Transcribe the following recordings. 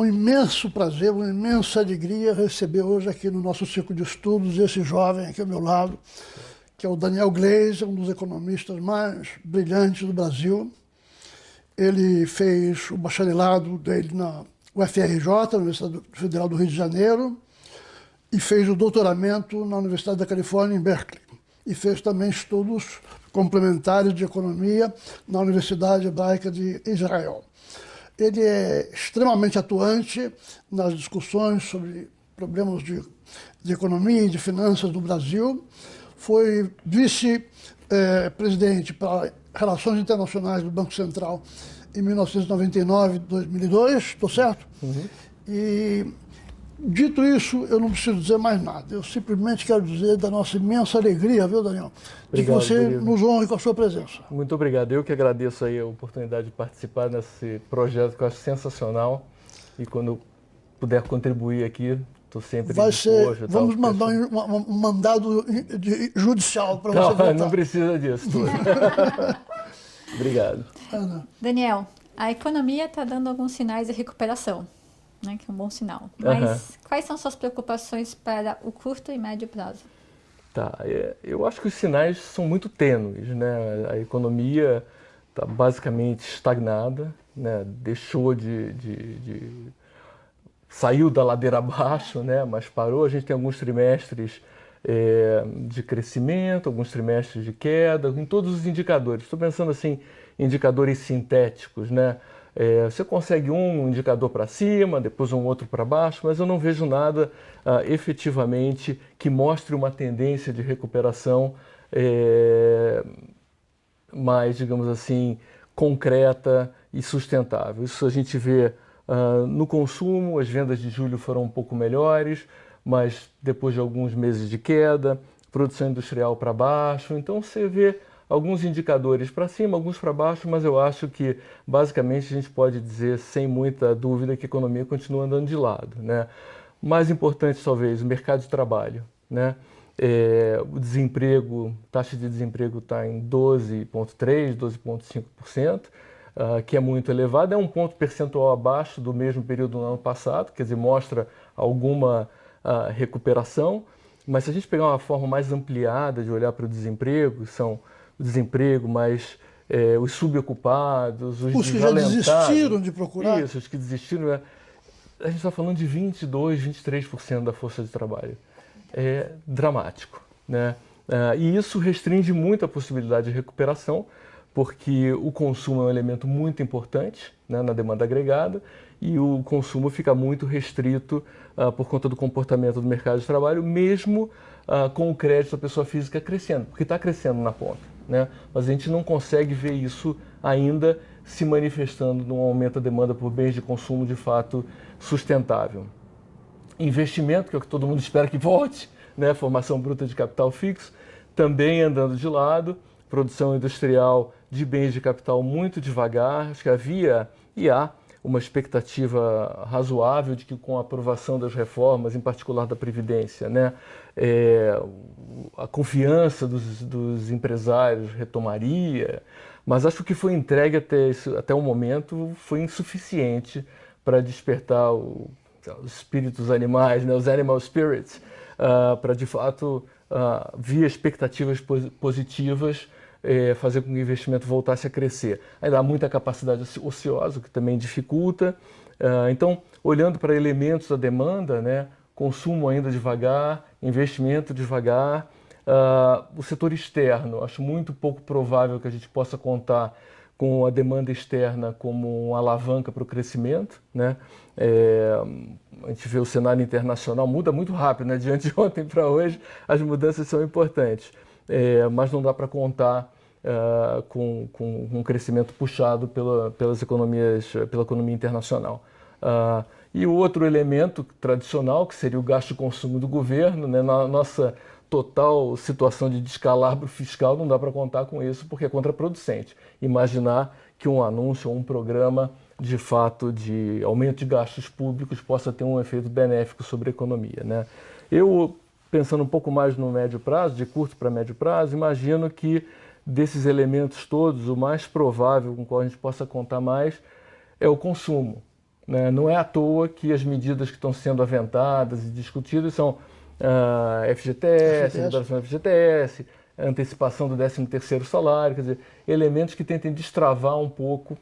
com imenso prazer, uma imensa alegria receber hoje aqui no nosso ciclo de estudos esse jovem aqui ao meu lado, que é o Daniel Glazer, um dos economistas mais brilhantes do Brasil. Ele fez o bacharelado dele na UFRJ, Universidade Federal do Rio de Janeiro, e fez o doutoramento na Universidade da Califórnia, em Berkeley. E fez também estudos complementares de economia na Universidade Hebraica de Israel. Ele é extremamente atuante nas discussões sobre problemas de economia e de finanças no Brasil. Foi vice-presidente para Relações Internacionais do Banco Central em 1999 e 2002, estou certo? Uhum. E, dito isso, eu não preciso dizer mais nada. Eu simplesmente quero dizer da nossa imensa alegria, viu, Daniel? De que você nos honre com a sua presença. Muito obrigado. Eu que agradeço aí a oportunidade de participar nesse projeto que eu acho sensacional. E quando puder contribuir aqui, estou sempre disposto. Vamos mandar um mandado judicial para você votar. Não precisa disso. Obrigado. Ana. Daniel, a economia está dando alguns sinais de recuperação, né, que é um bom sinal. Mas quais são suas preocupações para o curto e médio prazo? Tá, eu acho que os sinais são muito tênues, né? A economia está basicamente estagnada, né? Deixou saiu da ladeira abaixo, né? Mas parou. A gente tem alguns trimestres de crescimento, alguns trimestres de queda, em todos os indicadores. Estou pensando assim, indicadores sintéticos, né? Você consegue um indicador para cima, depois um outro para baixo, mas eu não vejo nada efetivamente que mostre uma tendência de recuperação mais, digamos assim, concreta e sustentável. Isso a gente vê no consumo. As vendas de julho foram um pouco melhores, mas depois de alguns meses de queda, produção industrial para baixo. Então você vê alguns indicadores para cima, alguns para baixo, mas eu acho que basicamente a gente pode dizer sem muita dúvida que a economia continua andando de lado, né? Mais importante talvez, o mercado de trabalho, né? O desemprego, taxa de desemprego está em 12,3%, 12,5%, que é muito elevado, é um ponto percentual abaixo do mesmo período do ano passado, quer dizer, mostra alguma recuperação, mas se a gente pegar uma forma mais ampliada de olhar para o desemprego, são o desemprego, mas os subocupados, os que já desistiram de procurar? Isso, os que desistiram. A gente está falando de 22%, 23% da força de trabalho. É dramático, né? E isso restringe muito a possibilidade de recuperação, porque o consumo é um elemento muito importante, né, na demanda agregada, e o consumo fica muito restrito por conta do comportamento do mercado de trabalho, mesmo com o crédito da pessoa física crescendo, porque está crescendo na ponta, né? Mas a gente não consegue ver isso ainda se manifestando num aumento da demanda por bens de consumo de fato sustentável. Investimento, que é o que todo mundo espera que volte, né? Formação bruta de capital fixo, também andando de lado, produção industrial de bens de capital muito devagar. Acho que havia e há uma expectativa razoável de que com a aprovação das reformas, em particular da Previdência, né, a confiança dos empresários retomaria, mas acho que o que foi entregue até o momento foi insuficiente para despertar os espíritos animais, né, os animal spirits, para de fato, via expectativas positivas, fazer com que o investimento voltasse a crescer. Ainda há muita capacidade ociosa, o que também dificulta. Então, olhando para elementos da demanda, né, consumo ainda devagar, investimento devagar. O setor externo, acho muito pouco provável que a gente possa contar com a demanda externa como uma alavanca para o crescimento, né? A gente vê o cenário internacional muda muito rápido, né? De ontem para hoje, as mudanças são importantes. Mas não dá para contar com um crescimento puxado pela economia internacional. E o outro elemento tradicional, que seria o gasto e consumo do governo, né, na nossa total situação de descalabro fiscal, não dá para contar com isso porque é contraproducente. Imaginar que um anúncio ou um programa de fato de aumento de gastos públicos possa ter um efeito benéfico sobre a economia, né? Eu, pensando um pouco mais no médio prazo, de curto para médio prazo, imagino que desses elementos todos, o mais provável com o qual a gente possa contar mais é o consumo, né? Não é à toa que as medidas que estão sendo aventadas e discutidas são FGTS, liberação do FGTS, antecipação do 13º salário, quer dizer, elementos que tentem destravar um pouco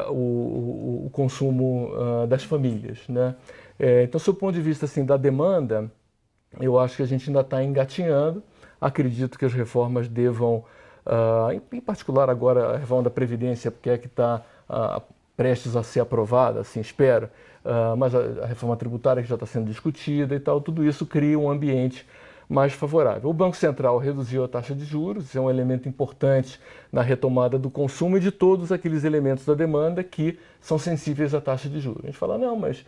o consumo das famílias, né? Então, do ponto de vista assim, da demanda, eu acho que a gente ainda está engatinhando. Acredito que as reformas devam, em particular agora a reforma da Previdência, porque é que está prestes a ser aprovada, assim espero, mas a reforma tributária que já está sendo discutida e tal, tudo isso cria um ambiente mais favorável. O Banco Central reduziu a taxa de juros, isso é um elemento importante na retomada do consumo e de todos aqueles elementos da demanda que são sensíveis à taxa de juros. A gente fala, não, mas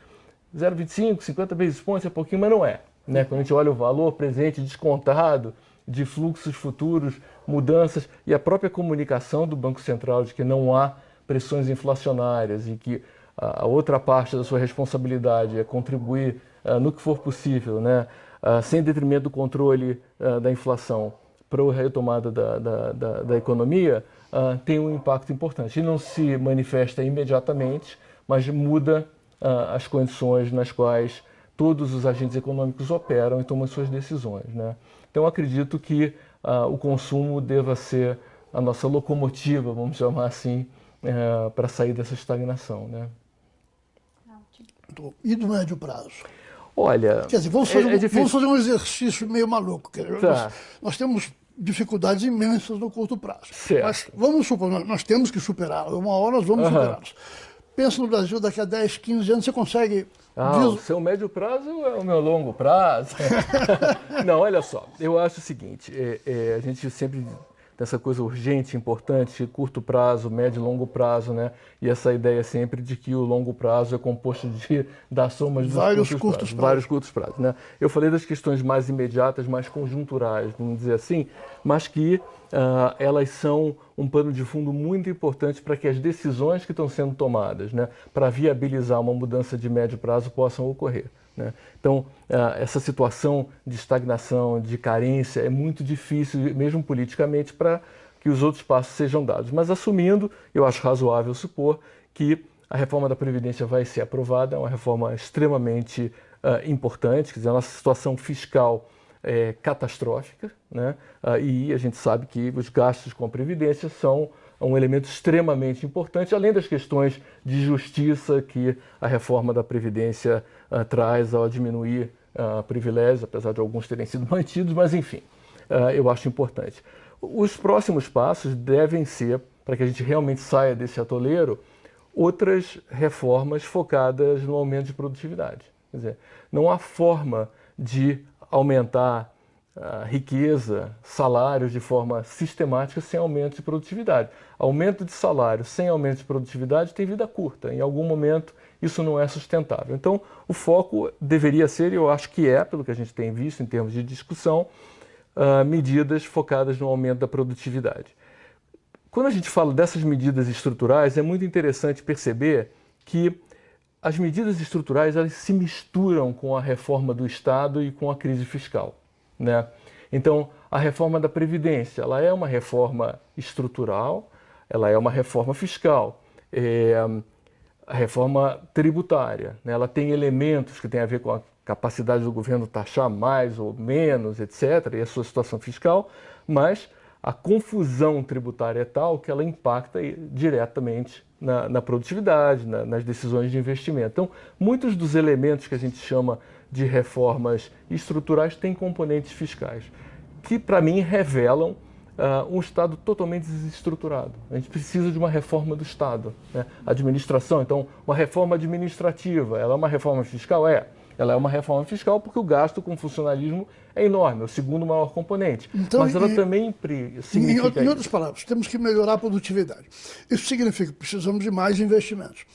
0,25, 50 basis points é pouquinho, mas não é, né? Quando a gente olha o valor presente descontado de fluxos futuros, mudanças e a própria comunicação do Banco Central de que não há pressões inflacionárias e que a outra parte da sua responsabilidade é contribuir no que for possível, né? Sem detrimento do controle da inflação para a retomada da economia, tem um impacto importante. E não se manifesta imediatamente, mas muda as condições nas quais todos os agentes econômicos operam e tomam suas decisões, né? Então, acredito que o consumo deva ser a nossa locomotiva, vamos chamar assim, para sair dessa estagnação, né? E do médio prazo? Olha, quer dizer, vamos fazer um exercício meio maluco. Tá. Nós temos dificuldades imensas no curto prazo. Certo. Mas vamos supor, nós temos que superá-las. Uma hora nós vamos superá-las. Pensa no Brasil, daqui a 10, 15 anos você consegue... O seu médio prazo é o meu longo prazo. Não, olha só, eu acho o seguinte, a gente sempre tem essa coisa urgente, importante, curto prazo, médio e longo prazo, né? E essa ideia sempre de que o longo prazo é composto das somas dos vários curtos prazos, né? Eu falei das questões mais imediatas, mais conjunturais, vamos dizer assim, mas que elas são um pano de fundo muito importante para que as decisões que estão sendo tomadas, né, para viabilizar uma mudança de médio prazo possam ocorrer, né? Então, essa situação de estagnação, de carência, é muito difícil, mesmo politicamente, para que os outros passos sejam dados. Mas assumindo, eu acho razoável supor que a reforma da Previdência vai ser aprovada, é uma reforma extremamente importante, quer dizer, a nossa situação fiscal é catastrófica, né? E a gente sabe que os gastos com a Previdência são um elemento extremamente importante, além das questões de justiça que a reforma da Previdência traz ao diminuir privilégios, apesar de alguns terem sido mantidos, mas enfim, eu acho importante. Os próximos passos devem ser, para que a gente realmente saia desse atoleiro, outras reformas focadas no aumento de produtividade. Quer dizer, não há forma de aumentar riqueza, salários de forma sistemática sem aumento de produtividade. Aumento de salário sem aumento de produtividade tem vida curta. Em algum momento isso não é sustentável. Então o foco deveria ser, e eu acho que é, pelo que a gente tem visto em termos de discussão, medidas focadas no aumento da produtividade. Quando a gente fala dessas medidas estruturais, é muito interessante perceber que as medidas estruturais elas se misturam com a reforma do Estado e com a crise fiscal, né? Então, a reforma da Previdência, ela é uma reforma estrutural, ela é uma reforma fiscal, a reforma tributária, né? Ela tem elementos que têm a ver com a capacidade do governo taxar mais ou menos, etc., e a sua situação fiscal, mas a confusão tributária é tal que ela impacta diretamente na produtividade, nas decisões de investimento. Então, muitos dos elementos que a gente chama de reformas estruturais têm componentes fiscais, que, para mim, revelam um Estado totalmente desestruturado. A gente precisa de uma reforma do Estado, né? Administração, então, uma reforma administrativa, ela é uma reforma fiscal? Ela é uma reforma fiscal porque o gasto com funcionalismo é enorme, é o segundo maior componente. Então, mas ela também significa... Em outras palavras, temos que melhorar a produtividade. Isso significa que precisamos de mais investimentos.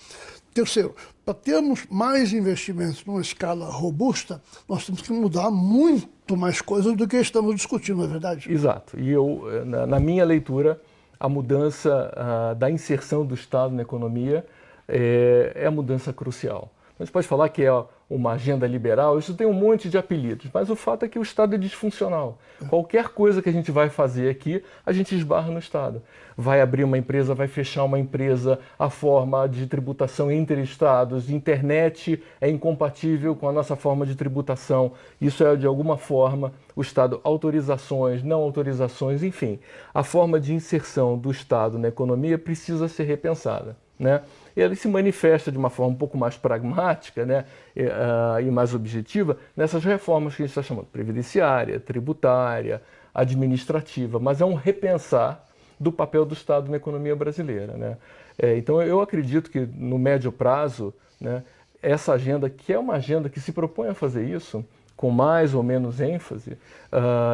Terceiro, para termos mais investimentos numa escala robusta, nós temos que mudar muito mais coisas do que estamos discutindo, não é verdade? Exato. E eu, na minha leitura, a mudança da inserção do Estado na economia é a mudança crucial. A gente pode falar que é uma agenda liberal, isso tem um monte de apelidos, mas o fato é que o Estado é disfuncional. Qualquer coisa que a gente vai fazer aqui, a gente esbarra no Estado. Vai abrir uma empresa, vai fechar uma empresa, a forma de tributação entre estados, internet é incompatível com a nossa forma de tributação, isso é de alguma forma o Estado, autorizações, não autorizações, enfim, a forma de inserção do Estado na economia precisa ser repensada, né? E ele se manifesta de uma forma um pouco mais pragmática, né, e mais objetiva nessas reformas que a gente está chamando previdenciária, tributária, administrativa, mas é um repensar do papel do Estado na economia brasileira, né? Então eu acredito que no médio prazo, né, essa agenda, que é uma agenda que se propõe a fazer isso, com mais ou menos ênfase,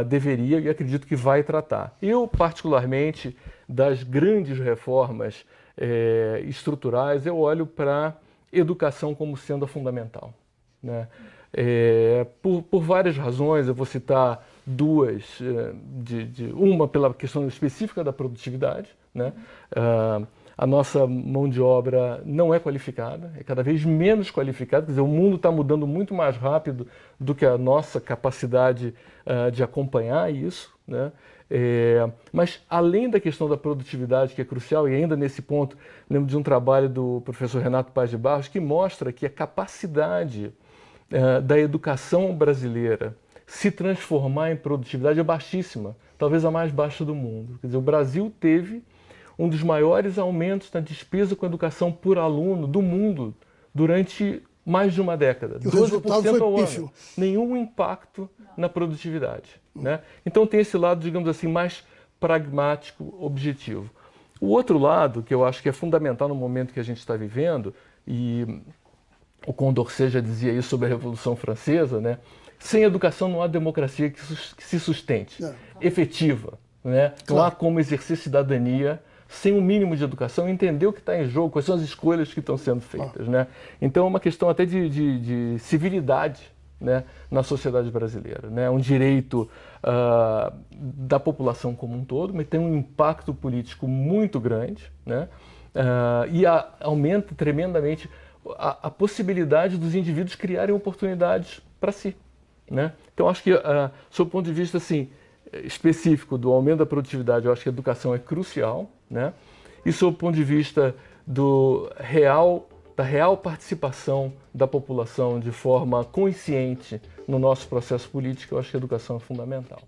deveria e acredito que vai tratar. Eu, particularmente, das grandes reformas estruturais, eu olho para educação como sendo a fundamental, né? Por várias razões, eu vou citar duas, uma pela questão específica da produtividade, né? A nossa mão de obra não é qualificada, é cada vez menos qualificada, quer dizer, o mundo está mudando muito mais rápido do que a nossa capacidade de acompanhar isso, né? Mas além da questão da produtividade, que é crucial, e ainda nesse ponto, lembro de um trabalho do professor Renato Paz de Barros, que mostra que a capacidade da educação brasileira se transformar em produtividade é baixíssima, talvez a mais baixa do mundo. Quer dizer, o Brasil teve um dos maiores aumentos na despesa com educação por aluno do mundo durante mais de uma década. E o resultado foi pífio. Nenhum impacto na produtividade, né? Então tem esse lado, digamos assim, mais pragmático, objetivo. O outro lado, que eu acho que é fundamental no momento que a gente está vivendo, e o Condorcet já dizia isso sobre a Revolução Francesa, né? Sem educação não há democracia que se sustente, efetiva, né? Não há como exercer cidadania sem um mínimo de educação, entender o que está em jogo, quais são as escolhas que estão sendo feitas, né? Então é uma questão até de civilidade, né, na sociedade brasileira, né? Um direito da população como um todo, mas tem um impacto político muito grande, né? E aumenta tremendamente a possibilidade dos indivíduos criarem oportunidades para si, né? Então acho que, sob o ponto de vista assim, específico do aumento da produtividade, eu acho que a educação é crucial, né? E sob o ponto de vista da real participação da população de forma consciente no nosso processo político, eu acho que a educação é fundamental.